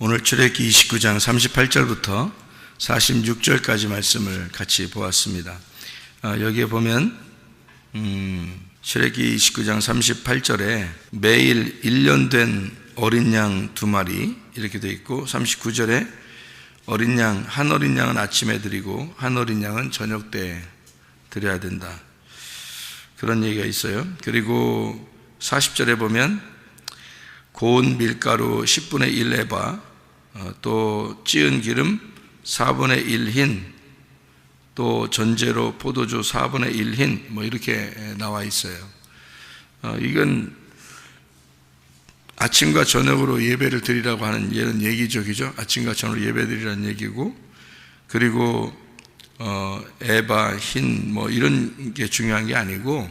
오늘 출애굽기 29장 38절부터 46절까지 말씀을 같이 보았습니다. 여기에 보면 출애굽기 29장 38절에 매일 1년 된 어린 양 2마리 이렇게 되어 있고, 39절에 어린 양, 한 어린 양은 아침에 드리고 한 어린 양은 저녁 때 드려야 된다, 그런 얘기가 있어요. 그리고 40절에 보면 고운 밀가루 10분의 1 에바, 또 찌은 기름 4분의 1 흰, 또 전제로 포도주 4분의 1 흰, 이렇게 나와 있어요. 이건 아침과 저녁으로 예배를 드리라고 하는 이런 얘기죠, 그죠? 아침과 저녁으로 예배 드리라는 얘기고, 그리고 에바, 흰, 이런 게 중요한 게 아니고,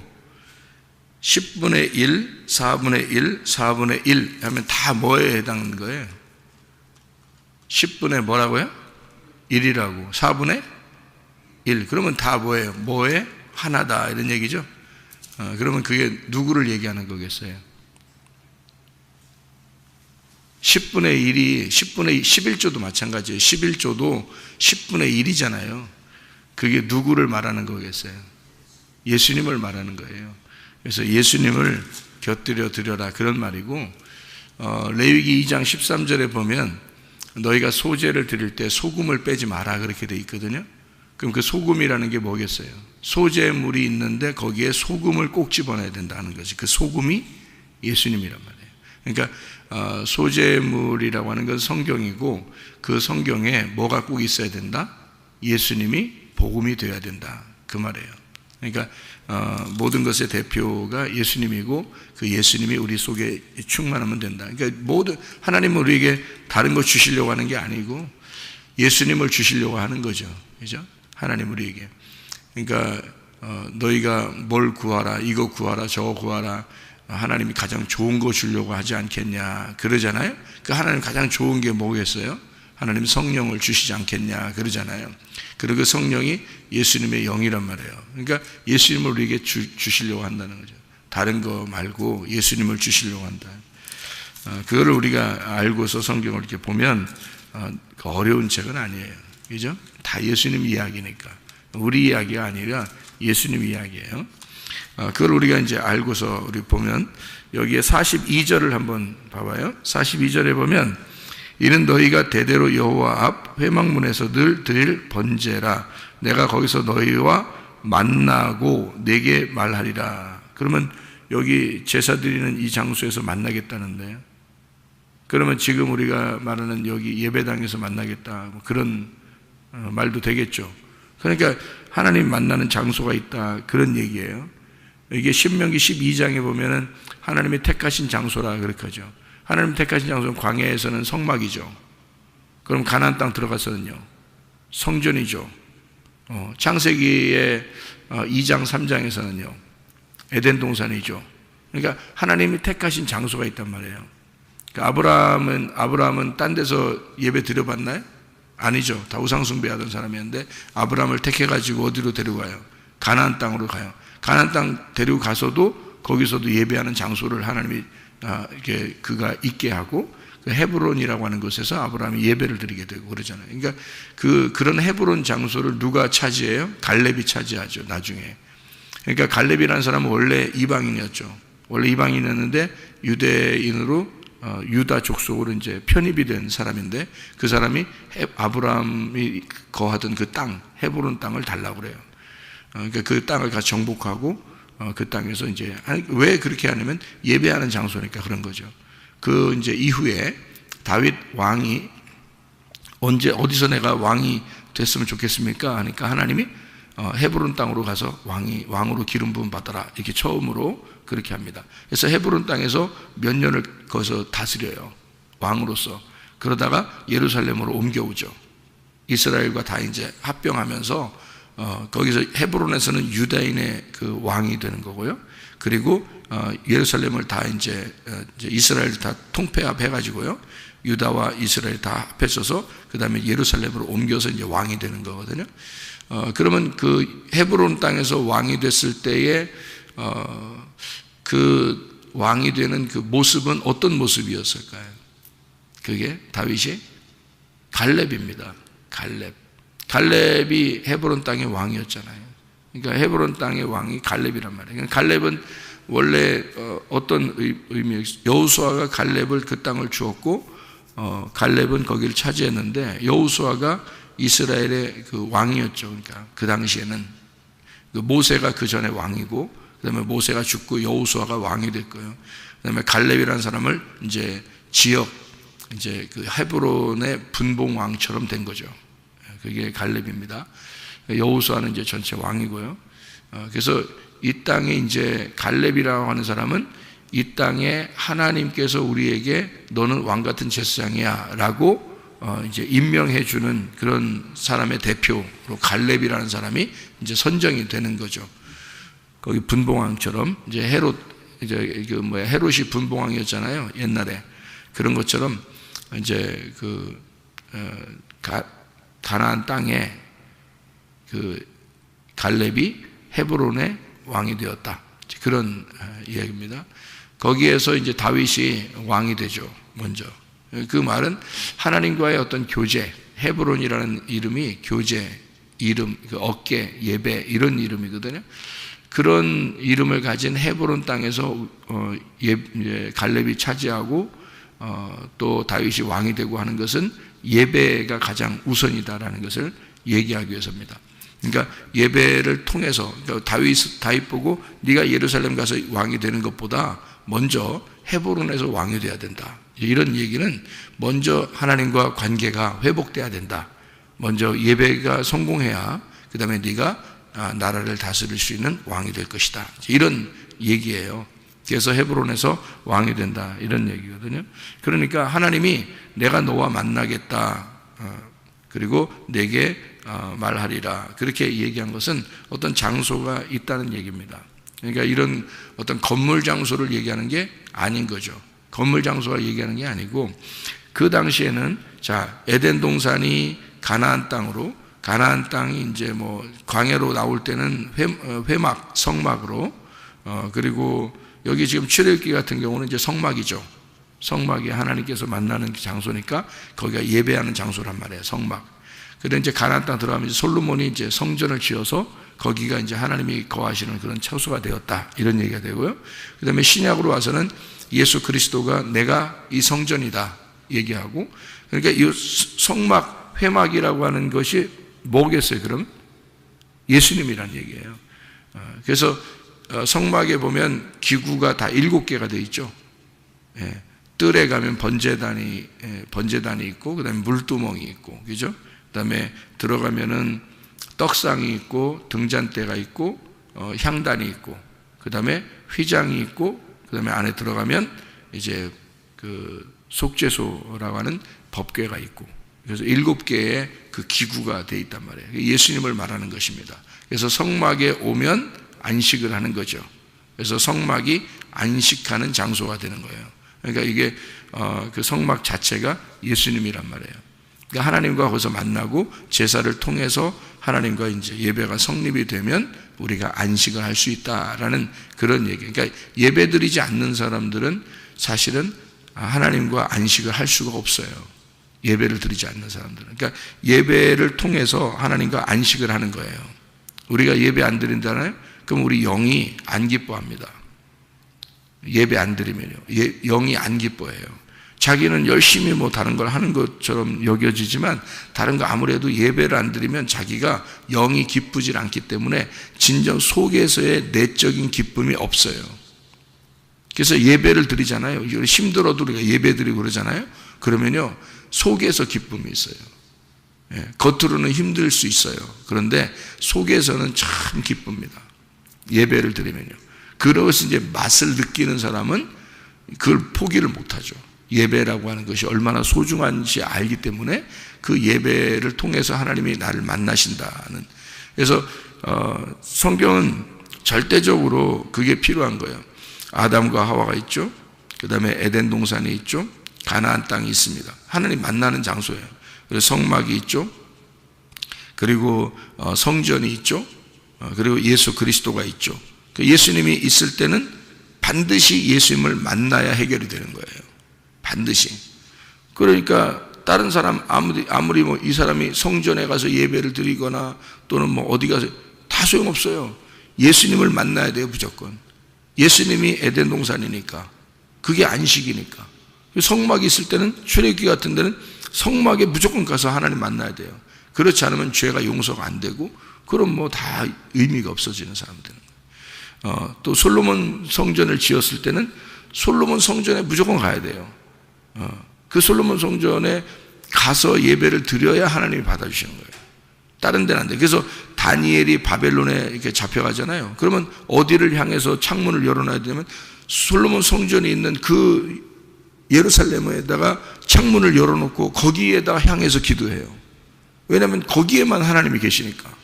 10분의 1, 4분의 1, 4분의 1 하면 다 뭐에 해당하는 거예요? 10분의 뭐라고요? 1이라고. 4분의 1. 그러면 다 뭐예요? 뭐에? 하나다. 이런 얘기죠. 그러면 그게 누구를 얘기하는 거겠어요? 10분의 1이 10분의 11조도 마찬가지예요. 11조도 10분의 1이잖아요. 그게 누구를 말하는 거겠어요? 예수님을 말하는 거예요. 그래서 예수님을 곁들여 드려라 그런 말이고, 레위기 2장 13절에 보면 너희가 소제를 드릴 때 소금을 빼지 마라 그렇게 돼 있거든요. 그럼 그 소금이라는 게 뭐겠어요? 소제물이 있는데 거기에 소금을 꼭 집어넣어야 된다는 거지. 그 소금이 예수님이란 말이에요. 그러니까 소제물이라고 하는 건 성경이고, 그 성경에 뭐가 꼭 있어야 된다? 예수님이 복음이 되어야 된다 그 말이에요. 그러니까 모든 것의 대표가 예수님이고, 그 예수님이 우리 속에 충만하면 된다. 그러니까 모든 하나님은 우리에게 다른 거 주시려고 하는 게 아니고 예수님을 주시려고 하는 거죠. 그죠? 하나님 우리에게. 그러니까 너희가 뭘 구하라, 이거 구하라, 저거 구하라, 하나님이 가장 좋은 거 주려고 하지 않겠냐 그러잖아요. 그 하나님 가장 좋은 게 뭐겠어요? 하나님 성령을 주시지 않겠냐 그러잖아요. 그리고 그 성령이 예수님의 영이란 말이에요. 그러니까 예수님을 우리에게 주시려고 한다는 거죠. 다른 거 말고 예수님을 주시려고 한다. 그거를 우리가 알고서 성경을 이렇게 보면 어려운 책은 아니에요. 그죠? 다 예수님 이야기니까. 우리 이야기가 아니라 예수님 이야기예요. 그걸 우리가 이제 알고서 우리 보면 여기에 42절을 한번 봐봐요. 42절에 보면 이는 너희가 대대로 여호와 앞 회막문에서 늘 드릴 번제라. 내가 거기서 너희와 만나고 내게 말하리라. 그러면 여기 제사 드리는 이 장소에서 만나겠다는데요. 그러면 지금 우리가 말하는 여기 예배당에서 만나겠다 뭐 그런 말도 되겠죠. 그러니까 하나님 만나는 장소가 있다 그런 얘기예요. 이게 신명기 12장에 보면은 하나님이 택하신 장소라 그렇게 하죠. 하나님 택하신 장소는 광야에서는 성막이죠. 그럼 가나안 땅 들어가서는요 성전이죠. 창세기의 2장 3장에서는요 에덴 동산이죠. 그러니까 하나님이 택하신 장소가 있단 말이에요. 그러니까 아브라함은 딴 데서 예배 드려봤나요? 아니죠. 다 우상 숭배하던 사람이었는데 아브라함을 택해가지고 어디로 데려가요? 가나안 땅으로 가요. 가나안 땅 데리고 가서도 거기서도 예배하는 장소를 하나님이 이렇게 그가 있게 하고, 그 헤브론이라고 하는 곳에서 아브라함이 예배를 드리게 되고 그러잖아요. 그러니까 그런 헤브론 장소를 누가 차지해요? 갈렙이 차지하죠. 나중에. 그러니까 갈렙이라는 사람은 원래 이방인이었죠. 원래 이방인이었는데 유대인으로 유다 족속으로 이제 편입이 된 사람인데, 그 사람이 아브라함이 거하던 그 땅, 헤브론 땅을 달라고 그래요. 그러니까 그 땅을 같이 정복하고 그 땅에서 이제 왜 그렇게 하냐면 예배하는 장소니까 그런 거죠. 그 이제 이후에 다윗 왕이 언제 어디서 내가 왕이 됐으면 좋겠습니까? 하니까 하나님이 헤브론 땅으로 가서 왕으로 기름 부음 받아라 이렇게 처음으로 그렇게 합니다. 그래서 헤브론 땅에서 몇 년을 거기서 다스려요. 왕으로서. 그러다가 예루살렘으로 옮겨오죠. 이스라엘과 다 이제 합병하면서 거기서 헤브론에서는 유다인의 그 왕이 되는 거고요. 그리고 예루살렘을 다 이제 이스라엘 다 통폐합해 가지고요. 유다와 이스라엘 다 합해져서 그 다음에 예루살렘으로 옮겨서 이제 왕이 되는 거거든요. 그러면 그 헤브론 땅에서 왕이 됐을 때에 그 왕이 되는 그 모습은 어떤 모습이었을까요? 그게 다윗이 갈렙입니다. 갈렙이 헤브론 땅의 왕이었잖아요. 그러니까 헤브론 땅의 왕이 갈렙이란 말이에요. 그러니까 갈렙은 원래 어떤 의미예요? 여호수아가 갈렙을 그 땅을 주었고 갈렙은 거기를 차지했는데 여호수아가 이스라엘의 그 왕이었죠. 그러니까 그 당시에는 그 모세가 그 전에 왕이고, 그다음에 모세가 죽고 여호수아가 왕이 됐고요. 그다음에 갈렙이라는 사람을 이제 지역 이제 그 헤브론의 분봉 왕처럼 된 거죠. 그게 갈렙입니다. 여호수아는 이제 전체 왕이고요. 그래서 이 땅에 이제 갈렙이라고 하는 사람은 이 땅에 하나님께서 우리에게 너는 왕 같은 제사장이야라고 이제 임명해 주는 그런 사람의 대표로 갈렙이라는 사람이 이제 선정이 되는 거죠. 거기 분봉왕처럼 이제 헤롯 이제 헤롯이 분봉왕이었잖아요. 옛날에. 그런 것처럼 이제 가나안 땅에 갈렙이 헤브론의 왕이 되었다. 그런 이야기입니다. 거기에서 이제 다윗이 왕이 되죠. 먼저. 그 말은 하나님과의 어떤 교제, 헤브론이라는 이름이 교제, 이름, 어깨, 예배 이런 이름이거든요. 그런 이름을 가진 헤브론 땅에서 갈렙이 차지하고 또 다윗이 왕이 되고 하는 것은 예배가 가장 우선이다라는 것을 얘기하기 위해서입니다. 그러니까 예배를 통해서 다윗 보고 네가 예루살렘 가서 왕이 되는 것보다 먼저 헤브론에서 왕이 돼야 된다. 이런 얘기는 먼저 하나님과 관계가 회복돼야 된다. 먼저 예배가 성공해야 그 다음에 네가 나라를 다스릴 수 있는 왕이 될 것이다. 이런 얘기예요. 그래서 헤브론에서 왕이 된다. 이런 얘기거든요. 그러니까 하나님이 내가 너와 만나겠다. 그리고 내게 말하리라. 그렇게 얘기한 것은 어떤 장소가 있다는 얘기입니다. 그러니까 이런 어떤 건물 장소를 얘기하는 게 아닌 거죠. 건물 장소가 얘기하는 게 아니고 그 당시에는 자, 에덴 동산이 가나안 땅으로 가나안 땅이 이제 광야로 나올 때는 회막, 성막으로 그리고 여기 지금 출애굽기 같은 경우는 이제 성막이죠. 성막이 하나님께서 만나는 장소니까 거기가 예배하는 장소란 말이에요. 성막. 그런데 이제 가나안 땅 들어가면 솔로몬이 이제 성전을 지어서 거기가 이제 하나님이 거하시는 그런 처소가 되었다. 이런 얘기가 되고요. 그 다음에 신약으로 와서는 예수 그리스도가 내가 이 성전이다. 얘기하고 그러니까 이 성막, 회막이라고 하는 것이 뭐겠어요? 그럼 예수님이란 얘기예요. 그래서 성막에 보면 기구가 다 7개가 되어 있죠. 뜰에 가면 번제단이 있고 그 다음에 물두멍이 있고 그죠? 그 다음에 들어가면은 떡상이 있고 등잔대가 있고 향단이 있고 그 다음에 휘장이 있고 그 다음에 안에 들어가면 이제 그 속죄소라고 하는 법궤가 있고 그래서 7개의 그 기구가 되어 있단 말이에요. 예수님을 말하는 것입니다. 그래서 성막에 오면 안식을 하는 거죠. 그래서 성막이 안식하는 장소가 되는 거예요. 그러니까 이게 그 성막 자체가 예수님이란 말이에요. 그러니까 하나님과 거기서 만나고 제사를 통해서 하나님과 이제 예배가 성립이 되면 우리가 안식을 할 수 있다라는 그런 얘기. 그러니까 예배드리지 않는 사람들은 사실은 하나님과 안식을 할 수가 없어요. 예배를 드리지 않는 사람들은. 그러니까 예배를 통해서 하나님과 안식을 하는 거예요. 우리가 예배 안 드린다나요? 그럼 우리 영이 안 기뻐합니다. 예배 안 드리면요. 영이 안 기뻐해요. 자기는 열심히 다른 걸 하는 것처럼 여겨지지만 다른 거 아무래도 예배를 안 드리면 자기가 영이 기쁘지 않기 때문에 진정 속에서의 내적인 기쁨이 없어요. 그래서 예배를 드리잖아요. 힘들어도 우리가 예배 드리고 그러잖아요. 그러면요. 속에서 기쁨이 있어요. 겉으로는 힘들 수 있어요. 그런데 속에서는 참 기쁩니다. 예배를 드리면요. 그것을 이제 맛을 느끼는 사람은 그걸 포기를 못하죠. 예배라고 하는 것이 얼마나 소중한지 알기 때문에 그 예배를 통해서 하나님이 나를 만나신다는. 그래서 성경은 절대적으로 그게 필요한 거예요. 아담과 하와가 있죠. 그 다음에 에덴 동산이 있죠. 가나안 땅이 있습니다. 하나님 만나는 장소예요. 그래서 성막이 있죠. 그리고 성전이 있죠. 그리고 예수 그리스도가 있죠. 예수님이 있을 때는 반드시 예수님을 만나야 해결이 되는 거예요. 반드시. 그러니까 다른 사람 아무리 이 사람이 성전에 가서 예배를 드리거나 또는 어디 가서 다 소용없어요. 예수님을 만나야 돼요. 무조건. 예수님이 에덴 동산이니까. 그게 안식이니까. 성막이 있을 때는 출애굽기 같은 데는 성막에 무조건 가서 하나님 만나야 돼요. 그렇지 않으면 죄가 용서가 안 되고 그럼 다 의미가 없어지는 사람들은. 또 솔로몬 성전을 지었을 때는 솔로몬 성전에 무조건 가야 돼요. 그 솔로몬 성전에 가서 예배를 드려야 하나님이 받아주시는 거예요. 다른 데는 안 돼요. 그래서 다니엘이 바벨론에 이렇게 잡혀가잖아요. 그러면 어디를 향해서 창문을 열어놔야 되냐면 솔로몬 성전이 있는 그 예루살렘에다가 창문을 열어놓고 거기에다 향해서 기도해요. 왜냐하면 거기에만 하나님이 계시니까.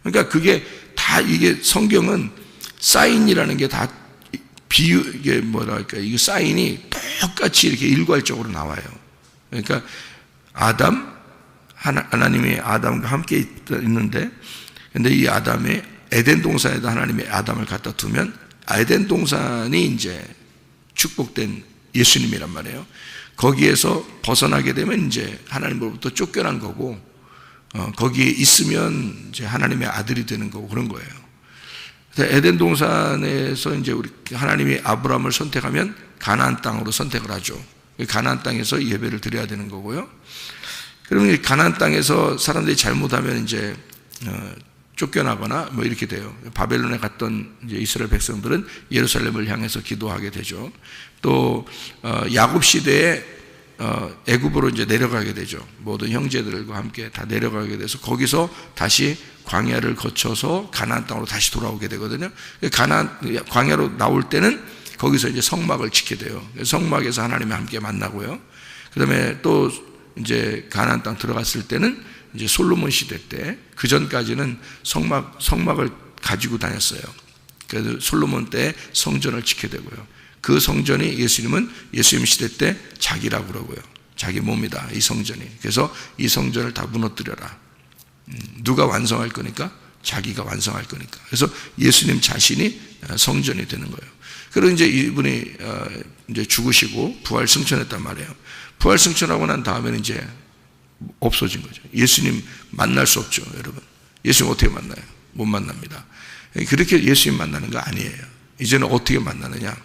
그러니까 그게 다 이게 성경은 사인이라는 게 다 이게 뭐랄까, 이게 사인이 똑같이 이렇게 일괄적으로 나와요. 그러니까 하나님이 아담과 함께 있는데, 근데 이 아담의 에덴 동산에다 하나님의 아담을 갖다 두면 에덴 동산이 이제 축복된 예수님이란 말이에요. 거기에서 벗어나게 되면 이제 하나님으로부터 쫓겨난 거고, 거기에 있으면 이제 하나님의 아들이 되는 거고 그런 거예요. 그래서 에덴 동산에서 이제 우리 하나님이 아브라함을 선택하면 가나안 땅으로 선택을 하죠. 가나안 땅에서 예배를 드려야 되는 거고요. 그러면 가나안 땅에서 사람들이 잘못하면 이제 쫓겨나거나 뭐 이렇게 돼요. 바벨론에 갔던 이제 이스라엘 백성들은 예루살렘을 향해서 기도하게 되죠. 또 야곱 시대에 애굽으로 이제 내려가게 되죠. 모든 형제들과 함께 다 내려가게 돼서 거기서 다시 광야를 거쳐서 가나안 땅으로 다시 돌아오게 되거든요. 광야로 나올 때는 거기서 이제 성막을 짓게 돼요. 성막에서 하나님과 함께 만나고요. 그다음에 또 이제 가나안 땅 들어갔을 때는 이제 솔로몬 시대 때, 그 전까지는 성막을 가지고 다녔어요. 그래서 솔로몬 때 성전을 짓게 되고요. 그 성전이 예수님 시대 때 자기라고 그러고요. 자기 몸이다, 이 성전이. 그래서 이 성전을 다 무너뜨려라. 누가 완성할 거니까? 자기가 완성할 거니까. 그래서 예수님 자신이 성전이 되는 거예요. 그리고 이제 이분이 이제 죽으시고 부활 승천했단 말이에요. 부활 승천하고 난 다음에는 이제 없어진 거죠. 예수님 만날 수 없죠, 여러분. 예수님 어떻게 만나요? 못 만납니다. 그렇게 예수님 만나는 거 아니에요. 이제는 어떻게 만나느냐?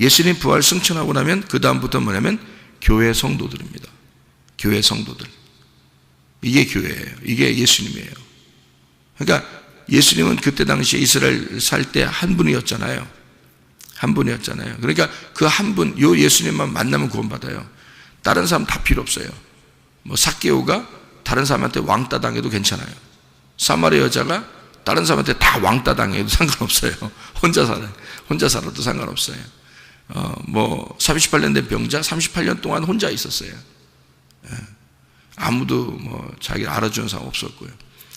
예수님 부활 승천하고 나면 그 다음부터 뭐냐면 교회 성도들입니다. 교회 성도들. 이게 교회예요. 이게 예수님이에요. 그러니까 예수님은 그때 당시에 이스라엘 살 때 한 분이었잖아요. 한 분이었잖아요. 그러니까 그 한 분, 요 예수님만 만나면 구원받아요. 다른 사람 다 필요 없어요. 뭐 삭개오가 다른 사람한테 왕따 당해도 괜찮아요. 사마리아 여자가 다른 사람한테 다 왕따 당해도 상관없어요. 혼자 살아도 상관없어요. 38년 된 병자 38년 동안 혼자 있었어요. 아무도 뭐 자기를 알아주는 사람 없었고요.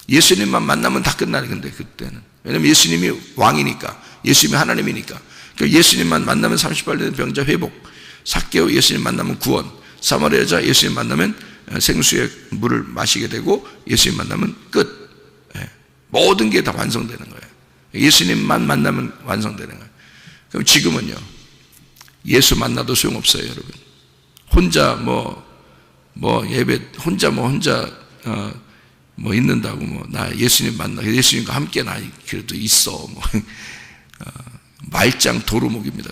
예수님만 만나면 다 끝나는 건데, 그때는. 왜냐면 예수님이 왕이니까, 예수님이 하나님이니까. 그러니까 예수님만 만나면 38년 된 병자 회복, 삭개오 예수님 만나면 구원, 사마리아 여자 예수님 만나면 생수의 물을 마시게 되고, 예수님 만나면 끝. 모든 게 다 완성되는 거예요. 예수님만 만나면 완성되는 거예요. 그럼 지금은요, 예수 만나도 소용없어요, 여러분. 혼자 예배 혼자 있는다고 나 예수님 만나, 예수님과 함께 나 그래도 있어 말짱 도루묵입니다.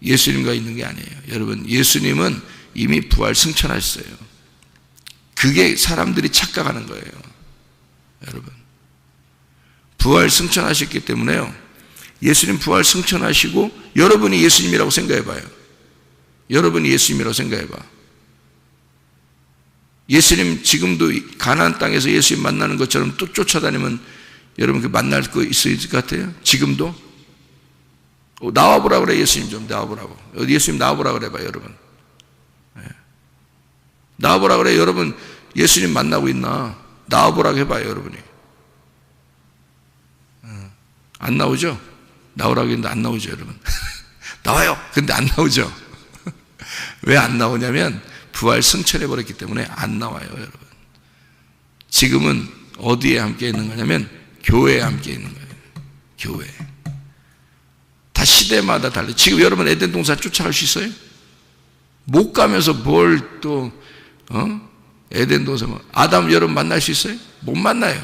예수님과 있는 게 아니에요. 여러분, 예수님은 이미 부활 승천하셨어요. 그게 사람들이 착각하는 거예요. 여러분, 부활 승천하셨기 때문에요, 예수님 부활 승천하시고 여러분이 예수님이라고 생각해봐요. 여러분이 예수님이라고 생각해봐. 예수님 지금도 가나안 땅에서 예수님 만나는 것처럼 또 쫓아다니면 여러분 그 만날 거 있을 것 같아요? 지금도? 나와보라 그래. 예수님 좀 나와보라고. 예수님 나와보라 그래 봐요, 여러분. 나와보라 그래. 여러분 예수님 만나고 있나? 나와보라고 해봐요, 여러분이. 안 나오죠? 나오라고 했는데 안 나오죠, 여러분. 나와요. 근데 안 나오죠. 왜 안 나오냐면 부활 승천해버렸기 때문에 안 나와요, 여러분. 지금은 어디에 함께 있는 거냐면 교회에 함께 있는 거예요. 교회. 다 시대마다 달라요. 지금 여러분 에덴 동산 쫓아갈 수 있어요? 못 가면서 뭘 또 에덴 동산 아담 여러분 만날 수 있어요? 못 만나요.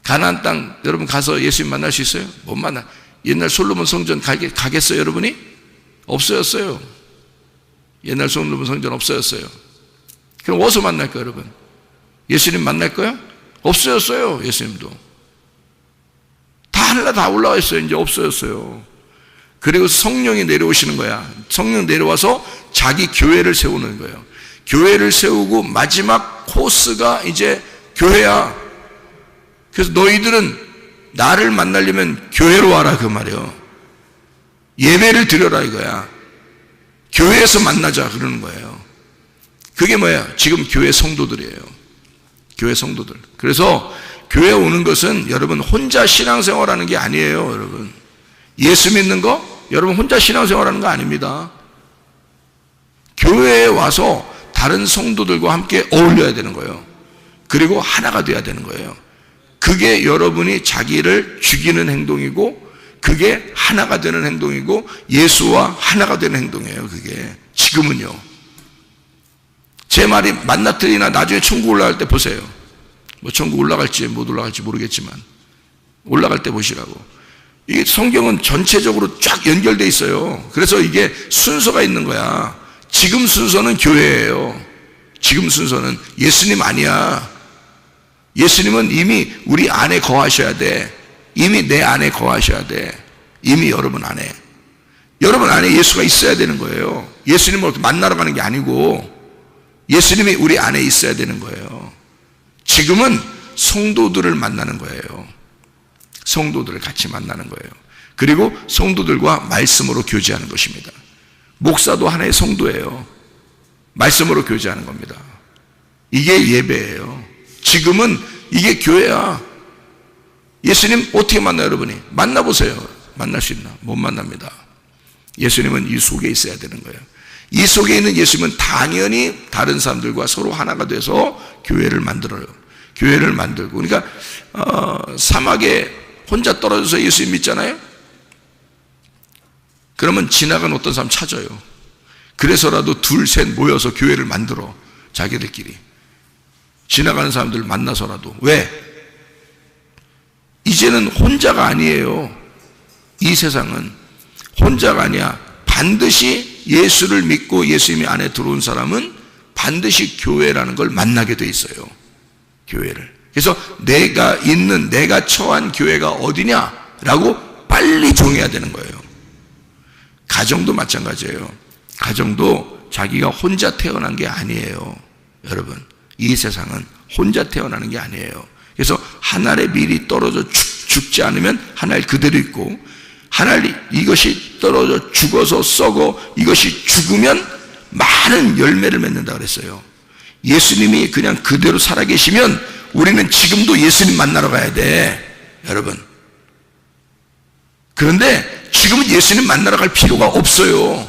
가나안 땅 여러분 가서 예수님 만날 수 있어요? 못 만나. 옛날 솔로몬 성전 가겠어요, 여러분이? 없어졌어요. 옛날 솔로몬 성전 없어졌어요. 그럼 어디서 만날 거예요, 여러분? 예수님 만날 거야? 없어졌어요, 예수님도. 다 하늘나라 다 올라와 있어요. 이제 없어졌어요. 그리고 성령이 내려오시는 거야. 성령 내려와서 자기 교회를 세우는 거예요. 교회를 세우고 마지막 코스가 이제 교회야. 그래서 너희들은 나를 만나려면 교회로 와라, 그 말이에요. 예배를 드려라 이거야. 교회에서 만나자 그러는 거예요. 그게 뭐야? 지금 교회 성도들이에요. 교회 성도들. 그래서 교회 오는 것은 여러분 혼자 신앙생활하는 게 아니에요, 여러분. 예수 믿는 거 여러분 혼자 신앙생활하는 거 아닙니다. 교회에 와서 다른 성도들과 함께 어울려야 되는 거예요. 그리고 하나가 돼야 되는 거예요. 그게 여러분이 자기를 죽이는 행동이고, 그게 하나가 되는 행동이고, 예수와 하나가 되는 행동이에요. 그게 지금은요. 제 말이 만나트리나 나중에 천국 올라갈 때 보세요. 뭐 천국 올라갈지 못 올라갈지 모르겠지만 올라갈 때 보시라고. 이게 성경은 전체적으로 쫙 연결돼 있어요. 그래서 이게 순서가 있는 거야. 지금 순서는 교회예요. 지금 순서는 예수님 아니야. 예수님은 이미 우리 안에 거하셔야 돼. 이미 내 안에 거하셔야 돼. 이미 여러분 안에. 여러분 안에 예수가 있어야 되는 거예요. 예수님을 만나러 가는 게 아니고 예수님이 우리 안에 있어야 되는 거예요. 지금은 성도들을 만나는 거예요. 성도들을 같이 만나는 거예요. 그리고 성도들과 말씀으로 교제하는 것입니다. 목사도 하나의 성도예요. 말씀으로 교제하는 겁니다. 이게 예배예요. 지금은 이게 교회야. 예수님 어떻게 만나요, 여러분이? 만나보세요. 만날 수 있나? 못 만납니다. 예수님은 이 속에 있어야 되는 거예요. 이 속에 있는 예수님은 당연히 다른 사람들과 서로 하나가 돼서 교회를 만들어요. 교회를 만들고. 그러니까 사막에 혼자 떨어져서 예수님 믿잖아요. 그러면 지나간 어떤 사람 찾아요. 그래서라도 둘, 셋 모여서 교회를 만들어. 자기들끼리 지나가는 사람들을 만나서라도. 왜? 이제는 혼자가 아니에요. 이 세상은 혼자가 아니야. 반드시 예수를 믿고 예수님이 안에 들어온 사람은 반드시 교회라는 걸 만나게 돼 있어요. 교회를. 그래서 내가 있는, 내가 처한 교회가 어디냐라고 빨리 정해야 되는 거예요. 가정도 마찬가지예요. 가정도 자기가 혼자 태어난 게 아니에요. 여러분, 이 세상은 혼자 태어나는 게 아니에요. 그래서 하늘에 밀이 떨어져 죽지 않으면 하늘 그대로 있고, 하늘 이것이 떨어져 죽어서 썩어 이것이 죽으면 많은 열매를 맺는다 그랬어요. 예수님이 그냥 그대로 살아계시면 우리는 지금도 예수님 만나러 가야 돼, 여러분. 그런데 지금은 예수님 만나러 갈 필요가 없어요.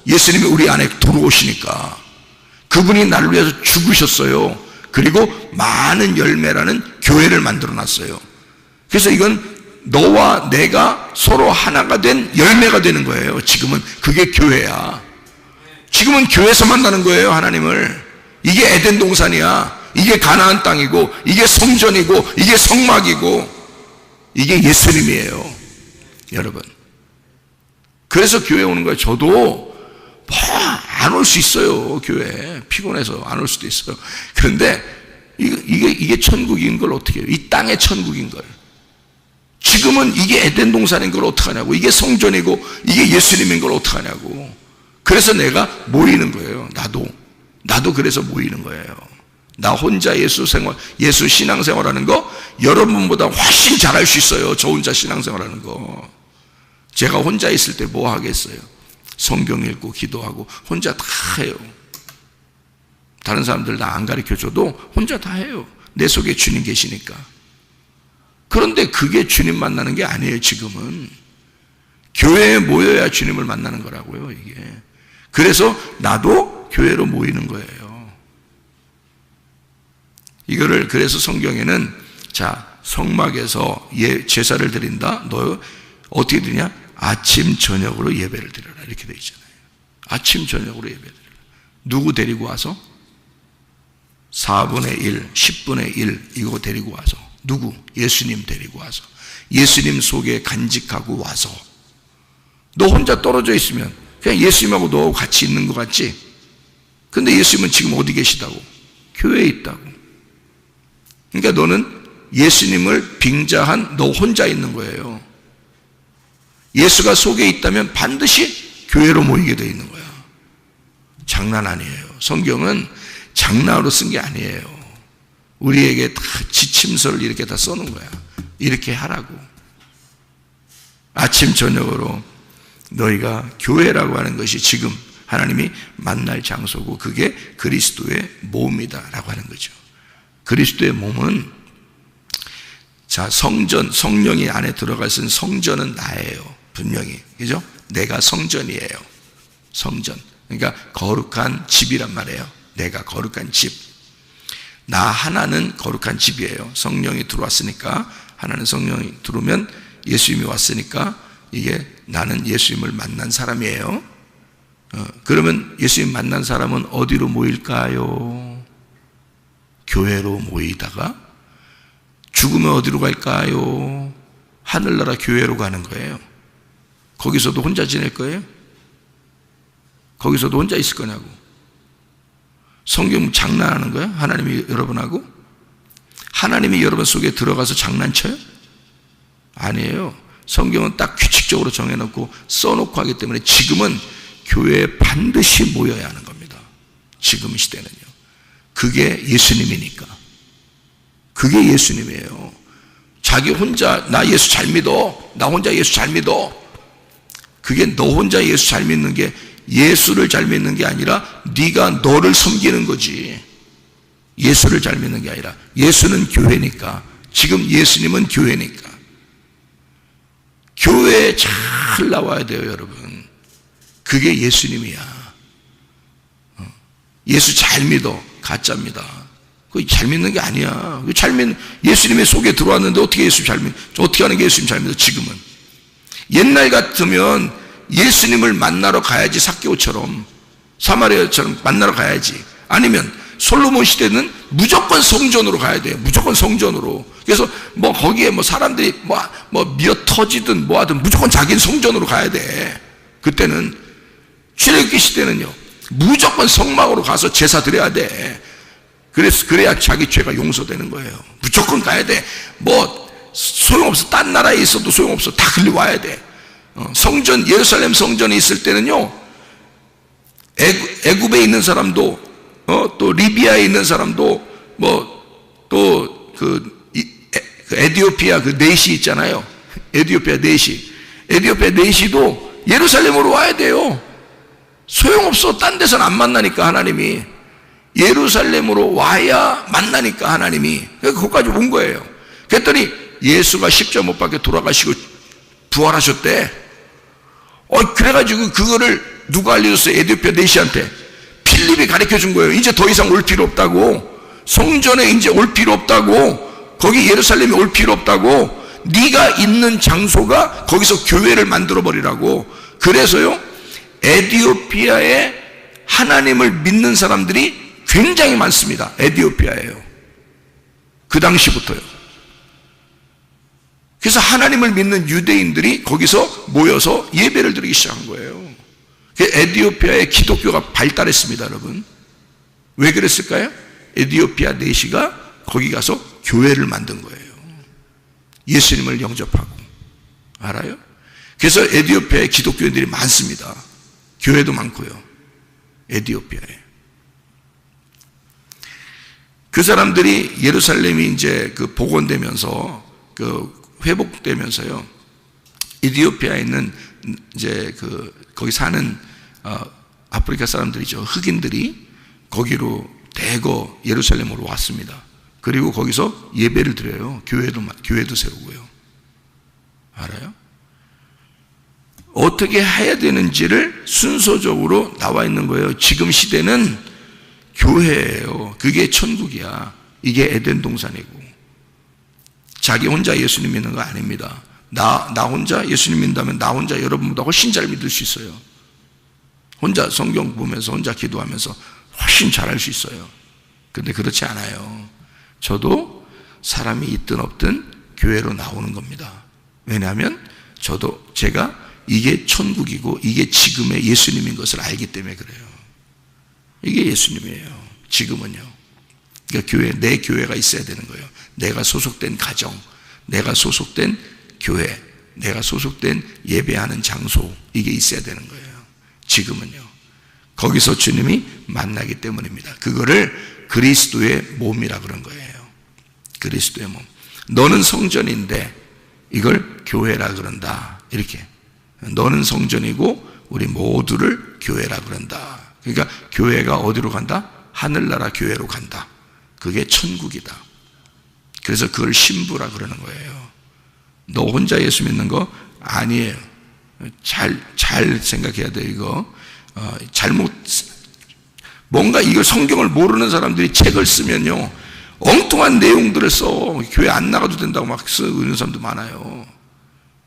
예수님이 우리 안에 들어오시니까. 그분이 나를 위해서 죽으셨어요. 그리고 많은 열매라는 교회를 만들어 놨어요. 그래서 이건 너와 내가 서로 하나가 된 열매가 되는 거예요. 지금은 그게 교회야. 지금은 교회에서 만나는 거예요, 하나님을. 이게 에덴 동산이야. 이게 가나안 땅이고, 이게 성전이고, 이게 성막이고, 이게 예수님이에요, 여러분. 그래서 교회 오는 거예요. 저도 안 올 수 있어요. 교회 피곤해서 안 올 수도 있어요. 그런데 이게 천국인 걸 어떻게 해요? 이 땅의 천국인 걸. 지금은 이게 에덴 동산인 걸 어떡하냐고. 이게 성전이고 이게 예수님인 걸 어떡하냐고. 그래서 내가 모이는 거예요. 나도 그래서 모이는 거예요. 나 혼자 예수 신앙생활하는 거 여러분보다 훨씬 잘할 수 있어요. 저 혼자 신앙생활하는 거. 제가 혼자 있을 때 뭐 하겠어요? 성경 읽고 기도하고 혼자 다 해요. 다른 사람들 다 안 가르쳐줘도 혼자 다 해요. 내 속에 주님 계시니까. 그런데 그게 주님 만나는 게 아니에요. 지금은 교회에 모여야 주님을 만나는 거라고요, 이게. 그래서 나도 교회로 모이는 거예요. 이거를 그래서 성경에는 성막에서 제사를 드린다. 너 어떻게 드냐? 아침 저녁으로 예배를 드려라, 이렇게 되어 있잖아요. 아침 저녁으로 예배 드려라. 누구 데리고 와서? 4분의 1, 10분의 1 이거 데리고 와서. 누구? 예수님 데리고 와서. 예수님 속에 간직하고 와서. 너 혼자 떨어져 있으면 그냥 예수님하고 너 같이 있는 것 같지? 근데 예수님은 지금 어디 계시다고? 교회에 있다고. 그러니까 너는 예수님을 빙자한 너 혼자 있는 거예요. 예수가 속에 있다면 반드시 교회로 모이게 되어 있는 거야. 장난 아니에요. 성경은 장난으로 쓴 게 아니에요. 우리에게 다 지침서를 이렇게 다 써놓은 거야. 이렇게 하라고. 아침 저녁으로 너희가 교회라고 하는 것이 지금 하나님이 만날 장소고 그게 그리스도의 몸이다 라고 하는 거죠. 그리스도의 몸은 성전, 성령이 안에 들어가 있는 성전은 나예요. 분명히. 그죠? 내가 성전이에요. 성전. 그러니까 거룩한 집이란 말이에요. 내가 거룩한 집. 나 하나는 거룩한 집이에요. 성령이 들어왔으니까, 하나는 성령이 들어오면 예수님이 왔으니까 이게 나는 예수님을 만난 사람이에요. 그러면 예수님 만난 사람은 어디로 모일까요? 교회로 모이다가 죽으면 어디로 갈까요? 하늘나라 교회로 가는 거예요. 거기서도 혼자 지낼 거예요? 거기서도 혼자 있을 거냐고. 성경 장난하는 거예요? 하나님이 여러분하고? 하나님이 여러분 속에 들어가서 장난쳐요? 아니에요. 성경은 딱 규칙적으로 정해놓고 써놓고 하기 때문에 지금은 교회에 반드시 모여야 하는 겁니다. 지금 시대는요. 그게 예수님이니까. 그게 예수님이에요. 자기 혼자 나 예수 잘 믿어, 나 혼자 예수 잘 믿어, 그게 너 혼자 예수 잘 믿는 게 예수를 잘 믿는 게 아니라 네가 너를 섬기는 거지. 예수를 잘 믿는 게 아니라 예수는 교회니까. 지금 예수님은 교회니까. 교회에 잘 나와야 돼요, 여러분. 그게 예수님이야. 예수 잘 믿어. 가짜입니다. 그거 잘 믿는 게 아니야. 예수님의 속에 들어왔는데 어떻게 예수 잘 믿어? 어떻게 하는 게 예수님 잘 믿어? 지금은. 옛날 같으면 예수님을 만나러 가야지. 삭개오처럼, 사마리아처럼 만나러 가야지. 아니면 솔로몬 시대는 무조건 성전으로 가야 돼요. 무조건 성전으로. 그래서 거기에 사람들이 미어 터지든 하든 무조건 자기는 성전으로 가야 돼. 그때는 출애굽기 시대는요, 무조건 성막으로 가서 제사 드려야 돼. 그래야 자기 죄가 용서되는 거예요. 무조건 가야 돼. 소용없어. 딴 나라에 있어도 소용없어. 다 글리 와야 돼. 성전, 예루살렘 성전에 있을 때는요, 애굽에 있는 사람도, 또 리비아에 있는 사람도, 에디오피아 그 넷이 있잖아요. 에디오피아 넷이도 예루살렘으로 와야 돼요. 소용없어. 딴 데서는 안 만나니까 하나님이. 예루살렘으로 와야 만나니까 하나님이. 거기까지 온 거예요. 그랬더니 예수가 십자가 못 박혀 돌아가시고 부활하셨대. 그래가지고 그거를 누가 알려줬어요? 에디오피아 넷이한테. 필립이 가르쳐 준 거예요. 이제 더 이상 올 필요 없다고. 성전에 이제 올 필요 없다고. 거기 예루살렘에 올 필요 없다고. 네가 있는 장소가 거기서 교회를 만들어 버리라고. 그래서요, 에디오피아에 하나님을 믿는 사람들이 굉장히 많습니다. 에디오피아예요. 그 당시부터요. 그래서 하나님을 믿는 유대인들이 거기서 모여서 예배를 드리기 시작한 거예요. 에디오피아의 기독교가 발달했습니다, 여러분. 왜 그랬을까요? 에디오피아 내시가 거기 가서 교회를 만든 거예요. 예수님을 영접하고. 알아요? 그래서 에디오피아에 기독교인들이 많습니다. 교회도 많고요. 에디오피아에. 그 사람들이 예루살렘이 이제 복원되면서, 회복되면서요, 에디오피아에 있는 이제 거기 사는 아프리카 사람들이죠. 흑인들이 거기로 대거 예루살렘으로 왔습니다. 그리고 거기서 예배를 드려요. 교회도 세우고요. 알아요? 어떻게 해야 되는지를 순서적으로 나와 있는 거예요. 지금 시대는 교회예요. 그게 천국이야. 이게 에덴 동산이고. 자기 혼자 예수님 믿는 거 아닙니다. 나 혼자 예수님 믿는다면 나 혼자 여러분보다 훨씬 잘 믿을 수 있어요. 혼자 성경 보면서 혼자 기도하면서 훨씬 잘할 수 있어요. 근데 그렇지 않아요. 저도 사람이 있든 없든 교회로 나오는 겁니다. 왜냐하면 제가 이게 천국이고 이게 지금의 예수님인 것을 알기 때문에 그래요. 이게 예수님이에요. 지금은요. 그러니까 내 교회가 있어야 되는 거예요. 내가 소속된 가정, 내가 소속된 교회, 내가 소속된 예배하는 장소, 이게 있어야 되는 거예요. 지금은요. 거기서 주님이 만나기 때문입니다. 그거를 그리스도의 몸이라 그런 거예요. 그리스도의 몸. 너는 성전인데 이걸 교회라 그런다. 이렇게. 너는 성전이고 우리 모두를 교회라 그런다. 그러니까 교회가 어디로 간다? 하늘나라 교회로 간다. 그게 천국이다. 그래서 그걸 신부라 그러는 거예요. 너 혼자 예수 믿는 거 아니에요. 잘 생각해야 돼요. 이거 뭔가 이걸 성경을 모르는 사람들이 책을 쓰면요, 엉뚱한 내용들을 써. 교회 안 나가도 된다고 막 쓰는 사람도 많아요.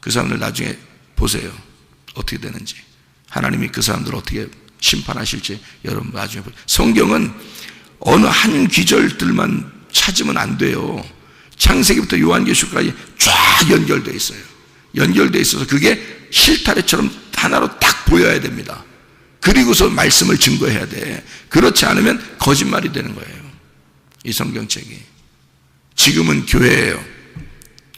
그 사람들 나중에 보세요. 어떻게 되는지. 하나님이 그 사람들을 어떻게 심판하실지 여러분 나중에 보세요. 성경은 어느 한 귀절들만 찾으면 안 돼요. 창세기부터 요한계시록까지 쫙 연결되어 있어요. 연결되어 있어서 그게 실타래처럼 하나로 딱 보여야 됩니다. 그리고서 말씀을 증거해야 돼. 그렇지 않으면 거짓말이 되는 거예요. 이 성경책이. 지금은 교회예요.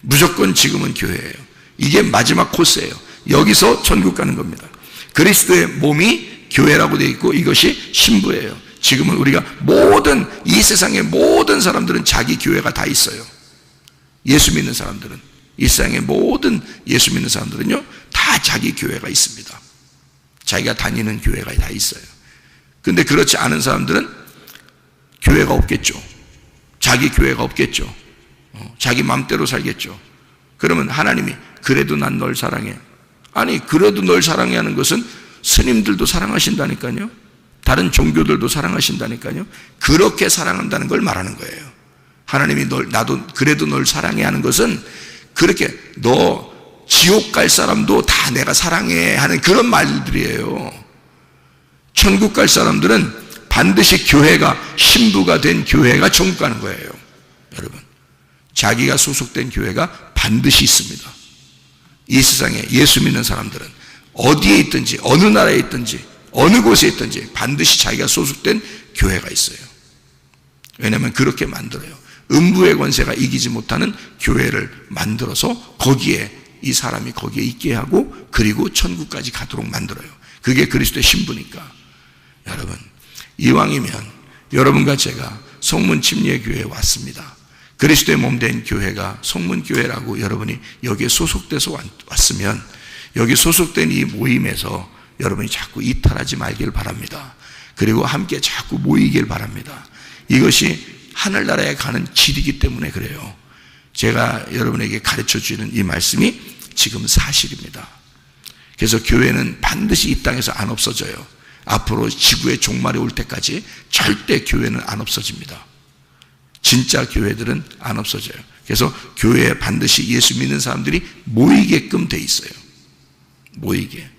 무조건 지금은 교회예요. 이게 마지막 코스예요. 여기서 천국 가는 겁니다. 그리스도의 몸이 교회라고 되어 있고 이것이 신부예요. 지금은 우리가 이 세상의 모든 사람들은 자기 교회가 다 있어요. 예수 믿는 사람들은, 이 세상의 모든 예수 믿는 사람들은요, 다 자기 교회가 있습니다. 자기가 다니는 교회가 다 있어요. 근데 그렇지 않은 사람들은 교회가 없겠죠. 자기 교회가 없겠죠. 자기 맘대로 살겠죠. 그러면 하나님이 그래도 난 널 사랑해. 아니, 그래도 널 사랑해 하는 것은 스님들도 사랑하신다니까요. 다른 종교들도 사랑하신다니까요. 그렇게 사랑한다는 걸 말하는 거예요. 하나님이 나도 그래도 널 사랑해 하는 것은 그렇게 너 지옥 갈 사람도 다 내가 사랑해 하는 그런 말들이에요. 천국 갈 사람들은 반드시 교회가, 신부가 된 교회가 천국 가는 거예요. 여러분, 자기가 소속된 교회가 반드시 있습니다. 이 세상에 예수 믿는 사람들은 어디에 있든지, 어느 나라에 있든지, 어느 곳에 있든지 반드시 자기가 소속된 교회가 있어요. 왜냐하면 그렇게 만들어요. 음부의 권세가 이기지 못하는 교회를 만들어서 거기에 이 사람이 거기에 있게 하고 그리고 천국까지 가도록 만들어요. 그게 그리스도의 신부니까. 여러분, 이왕이면 여러분과 제가 성문 침례 교회에 왔습니다. 그리스도의 몸 된 교회가 성문교회라고 여러분이 여기에 소속돼서 왔으면 여기 소속된 이 모임에서 여러분이 자꾸 이탈하지 말길 바랍니다. 그리고 함께 자꾸 모이길 바랍니다. 이것이 하늘나라에 가는 길이기 때문에 그래요. 제가 여러분에게 가르쳐 주는 이 말씀이 지금 사실입니다. 그래서 교회는 반드시 이 땅에서 안 없어져요. 앞으로 지구의 종말이 올 때까지 절대 교회는 안 없어집니다. 진짜 교회들은 안 없어져요. 그래서 교회에 반드시 예수 믿는 사람들이 모이게끔 돼 있어요. 모이게.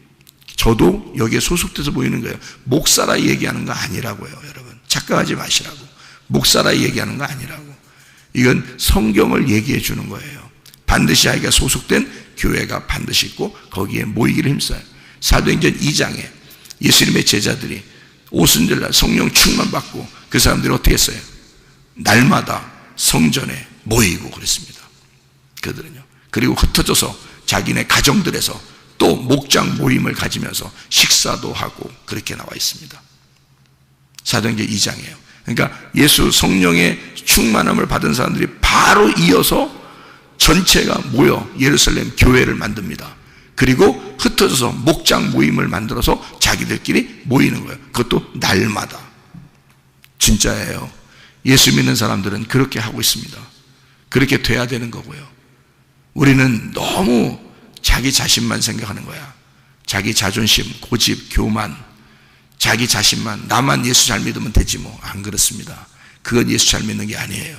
저도 여기에 소속돼서 모이는 거예요. 목사라 얘기하는 거 아니라고요, 여러분. 착각하지 마시라고. 목사라 얘기하는 거 아니라고. 이건 성경을 얘기해 주는 거예요. 반드시 자기가 소속된 교회가 반드시 있고 거기에 모이기를 힘써요. 사도행전 2장에 예수님의 제자들이 오순절날 성령 충만 받고 그 사람들이 어떻게 했어요? 날마다 성전에 모이고 그랬습니다. 그들은요. 그리고 흩어져서 자기네 가정들에서 또 목장 모임을 가지면서 식사도 하고 그렇게 나와 있습니다. 사도행전 2장이에요. 그러니까 예수 성령의 충만함을 받은 사람들이 바로 이어서 전체가 모여 예루살렘 교회를 만듭니다. 그리고 흩어져서 목장 모임을 만들어서 자기들끼리 모이는 거예요. 그것도 날마다. 진짜예요. 예수 믿는 사람들은 그렇게 하고 있습니다. 그렇게 돼야 되는 거고요. 우리는 너무 자기 자신만 생각하는 거야. 자기 자존심, 고집, 교만, 자기 자신만, 나만 예수 잘 믿으면 되지 뭐. 안 그렇습니다. 그건 예수 잘 믿는 게 아니에요.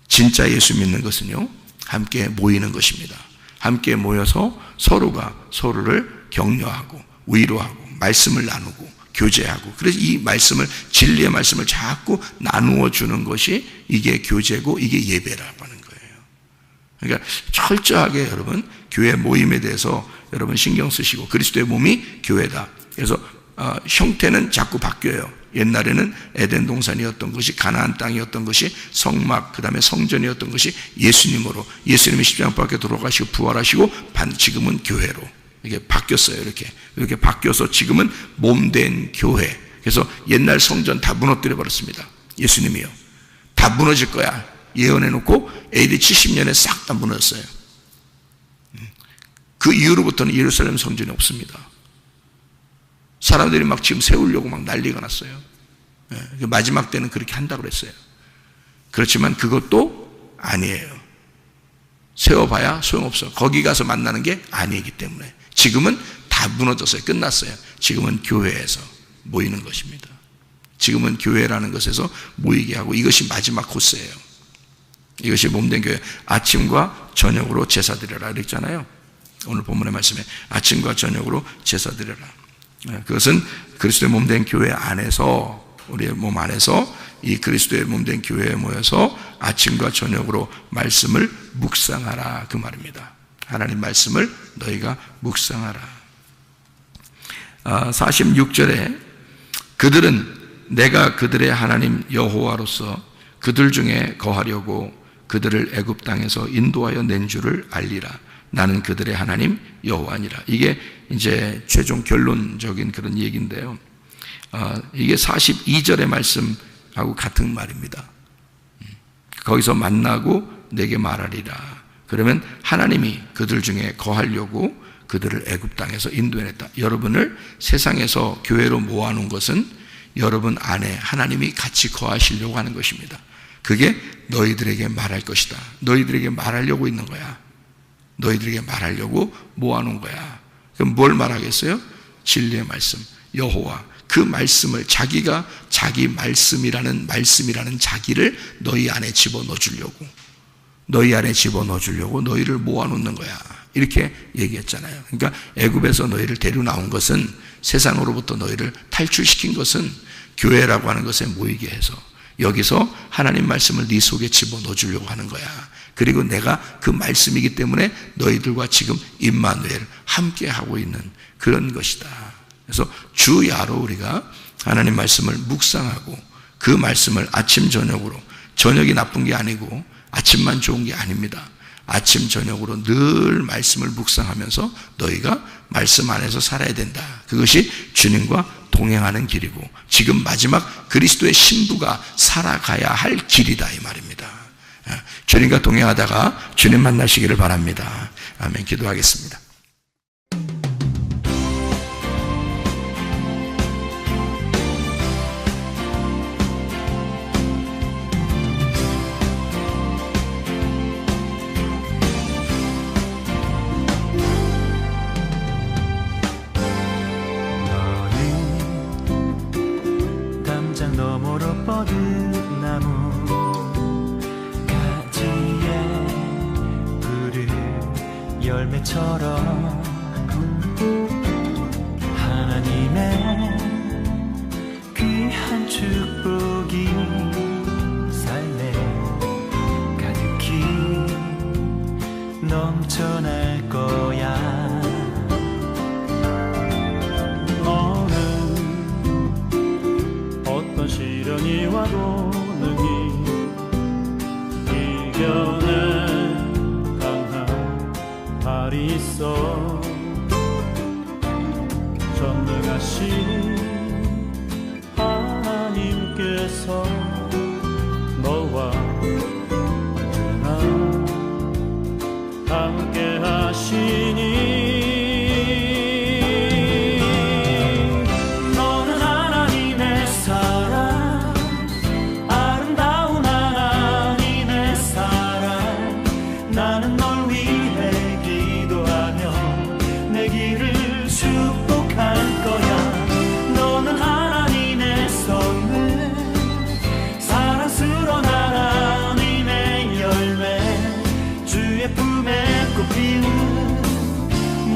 진짜 예수 믿는 것은요, 함께 모이는 것입니다. 함께 모여서 서로가 서로를 격려하고 위로하고 말씀을 나누고 교제하고, 그래서 이 말씀을, 진리의 말씀을 자꾸 나누어 주는 것이 이게 교제고 이게 예배라고 하는 거예요. 그러니까 철저하게 여러분 교회 모임에 대해서 여러분 신경 쓰시고, 그리스도의 몸이 교회다. 그래서 형태는 자꾸 바뀌어요. 옛날에는 에덴 동산이었던 것이 가나안 땅이었던 것이 성막, 그 다음에 성전이었던 것이 예수님으로, 예수님이 십자가 밖에 돌아가시고 부활하시고 지금은 교회로 이게 바뀌었어요. 이렇게 바뀌어서 지금은 몸된 교회. 그래서 옛날 성전 다 무너뜨려 버렸습니다. 예수님이요. 다 무너질 거야 예언해 놓고 AD 70년에 싹 다 무너졌어요. 그 이후로부터는 예루살렘 성전이 없습니다. 사람들이 막 지금 세우려고 막 난리가 났어요. 마지막 때는 그렇게 한다고 그랬어요. 그렇지만 그것도 아니에요. 세워봐야 소용없어. 거기 가서 만나는 게 아니기 때문에. 지금은 다 무너졌어요. 끝났어요. 지금은 교회에서 모이는 것입니다. 지금은 교회라는 것에서 모이게 하고, 이것이 마지막 코스예요. 이것이 몸된 교회. 아침과 저녁으로 제사 드려라 그랬잖아요. 오늘 본문의 말씀에 아침과 저녁으로 제사 드려라. 그것은 그리스도의 몸된 교회 안에서, 우리의 몸 안에서 이 그리스도의 몸된 교회에 모여서 아침과 저녁으로 말씀을 묵상하라, 그 말입니다. 하나님 말씀을 너희가 묵상하라. 46절에 그들은 내가 그들의 하나님 여호와로서 그들 중에 거하려고 그들을 애굽 땅에서 인도하여 낸 줄을 알리라. 나는 그들의 하나님 여호와니라. 이게 이제 최종 결론적인 그런 얘기인데요. 이게 42절의 말씀하고 같은 말입니다. 거기서 만나고 내게 말하리라. 그러면 하나님이 그들 중에 거하려고 그들을 애굽 땅에서 인도해냈다. 여러분을 세상에서 교회로 모아놓은 것은 여러분 안에 하나님이 같이 거하시려고 하는 것입니다. 그게 너희들에게 말할 것이다. 너희들에게 말하려고 있는 거야. 너희들에게 말하려고 모아놓은 거야. 그럼 뭘 말하겠어요? 진리의 말씀, 여호와. 그 말씀을 자기가 자기 말씀이라는 자기를 너희 안에 집어넣어 주려고, 너희 안에 집어넣어 주려고 너희를 모아놓는 거야. 이렇게 얘기했잖아요. 그러니까 애굽에서 너희를 데려 나온 것은, 세상으로부터 너희를 탈출시킨 것은 교회라고 하는 것에 모이게 해서 여기서 하나님 말씀을 네 속에 집어넣어 주려고 하는 거야. 그리고 내가 그 말씀이기 때문에 너희들과 지금 임마누엘 함께 하고 있는 그런 것이다. 그래서 주야로 우리가 하나님 말씀을 묵상하고 그 말씀을 아침 저녁으로, 저녁이 나쁜 게 아니고 아침만 좋은 게 아닙니다. 아침 저녁으로 늘 말씀을 묵상하면서 너희가 말씀 안에서 살아야 된다. 그것이 주님과 동행하는 길이고 지금 마지막 그리스도의 신부가 살아가야 할 길이다, 이 말입니다. 주님과 동행하다가 주님 만나시기를 바랍니다. 아멘. 기도하겠습니다. 너머로 뻗은 나무 가지에 푸른 열매처럼 하나님의 귀한 축복이 삶에 가득히 넘쳐날 거야. 시련이 와도 능히 이겨낼 강한 발이 있어. 전능하신 하나님께서 너와 언제나 함께 하시니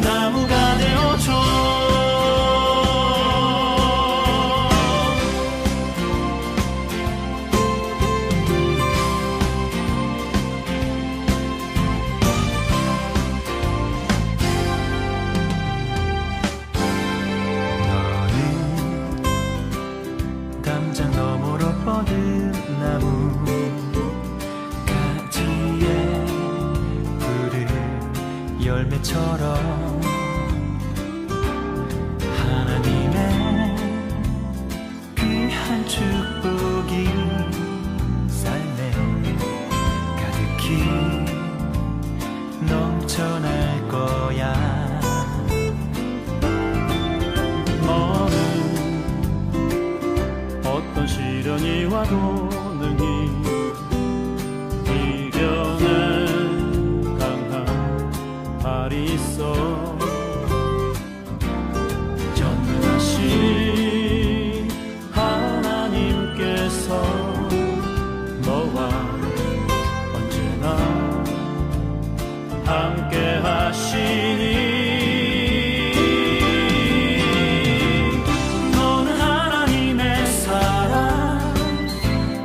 나무가 되어줘. 너는 담장 너머로 뻗은 나무 가지에 푸른 열매처럼 하나님의 귀한 축복이 삶에 가득히 넘쳐날 거야. 너는 어떤 시련이 와도 능히 이겨낼 말이 있어. 전능하신 하나님께서 너와 언제나 함께 하시니 너는 하나님의 사랑,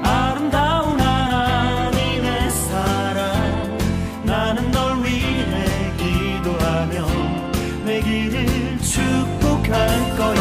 아름다운 하나님의 사랑. 나는 널 위해 기도하며 내 길을 축복할 거야.